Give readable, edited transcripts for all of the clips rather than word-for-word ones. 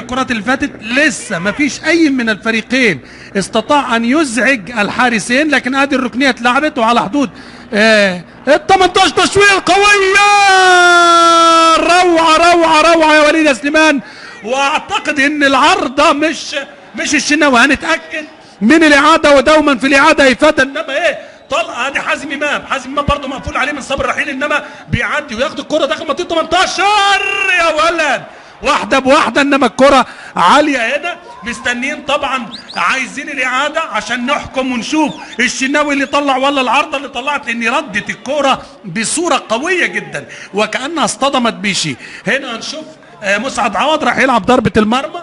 الكرات اللي فاتت لسه ما فيش اي من الفريقين استطاع ان يزعج الحارسين، لكن ادي الركنيه اتلعبت وعلى حدود ال 18 تشويق قويه، روعه روعه روعه يا وليد يا سليمان. واعتقد ان العارضه مش الشناوي، هنتاكد من الاعاده، ودوما في الاعاده افاده. انما ايه طلقه ادي حازم امام برضه مقفول عليه من صابر رحيل، انما بيعدي وياخد الكره داخل منطقه 18 يا ولد، واحده بواحده. انما الكره عاليه هنا، مستنيين طبعا عايزين الاعاده عشان نحكم ونشوف الشناوي اللي طلع ولا العارضه اللي طلعت، لان ردت الكره بصوره قويه جدا وكانها اصطدمت بشيء. هنا هنشوف مسعد عوض راح يلعب ضربه المرمى.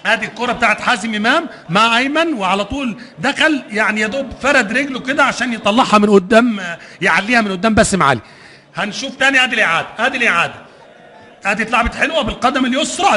ادي الكره بتاعت حازم امام مع ايمن، وعلى طول دخل يعني يا دوب فرد رجله كده عشان يطلعها من قدام، يعليها من قدام باسم علي. هنشوف تاني ادي الاعاده ادي اتلعبت حلوه بالقدم اليسرى،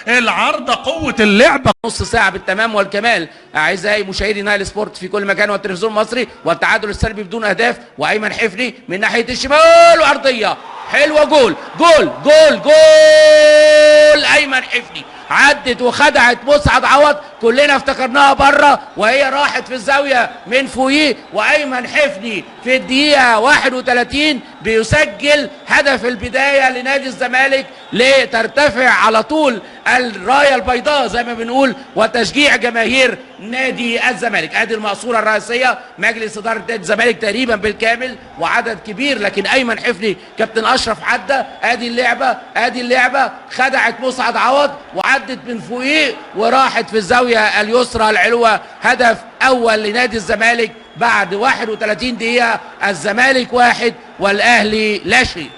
العارضه قوه اللعبه. نص ساعه بالتمام والكمال اعزائي مشاهدي نايل سبورت في كل مكان والتلفزيون المصري، والتعادل السلبي بدون اهداف. وايمن حفني من ناحيه الشمال وعرضيه حلوه، جول جول جول جول. ايمن حفني عدت وخدعت مسعد عوض، كلنا افتكرناها بره وهي راحت في الزاويه من فوقيه. وايمن حفني في الدقيقه 31 بيسجل هدف البدايه لنادي الزمالك، لترتفع على طول الرايه البيضاء زي ما بنقول، وتشجيع جماهير نادي الزمالك. ادي المقصوره الرئيسيه، مجلس اداره نادي الزمالك تقريبا بالكامل وعدد كبير، لكن ايمن حفني كابتن اشرف عدى. ادي اللعبه خدعت مسعد عوض وعدت من فوقيه وراحت في الزاويه اليسرى العلوه. هدف اول لنادي الزمالك بعد 31 دقيقه، الزمالك 1 والاهلي لا شيء.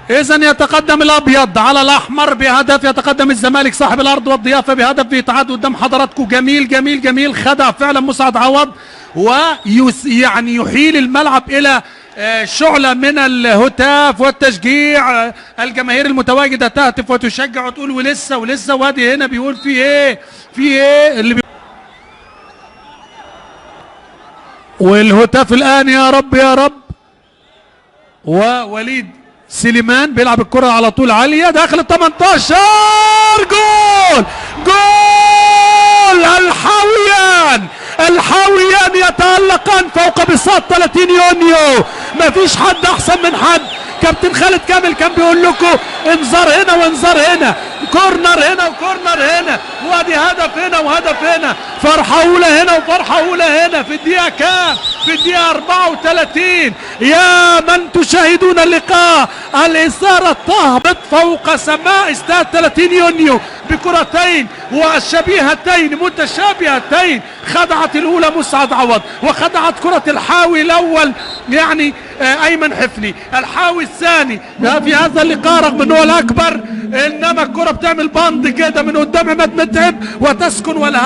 إذن يتقدم الأبيض على الأحمر بهدف، يتقدم الزمالك صاحب الأرض والضيافة بهدف بيتعاد قدام حضراتكم. جميل جميل جميل، خدع فعلا مسعد عوض ويعني يحيل الملعب إلى شعلة من الهتاف والتشجيع. الجماهير المتواجدة تهتف وتشجع وتقول ولسه ولسه، وادي هنا بيقول في إيه اللي والهتاف الآن يا رب يا رب. ووليد سليمان بيلعب الكرة على طول عالية داخل ال 18، جول الحاويان يتألقان فوق بساط 30 يونيو. مفيش حد احسن من حد. كابتن خالد كامل كان بيقول لكم انذار هنا وانذار هنا، كورنر هنا وكورنر هنا، وادي هدف هنا وهدف هنا، فرحة أولى هنا وفرحة أولى هنا. في الدقيقة كام؟ في الدقيقة 34. يا من تشاهدون اللقاء، الإثارة تهبط فوق سماء استاد 30 يونيو بكرتين وشبيهتين متشابهتين. خدعت الأولى مسعد عوض، وخدعت كرة الحاوي الأول يعني أيمن حفني، الحاوي الثاني في هذا اللقاء رغم أنه الأكبر، إنما الكرة بتعمل بند كده من قدام عماد متعب وتسكن ولا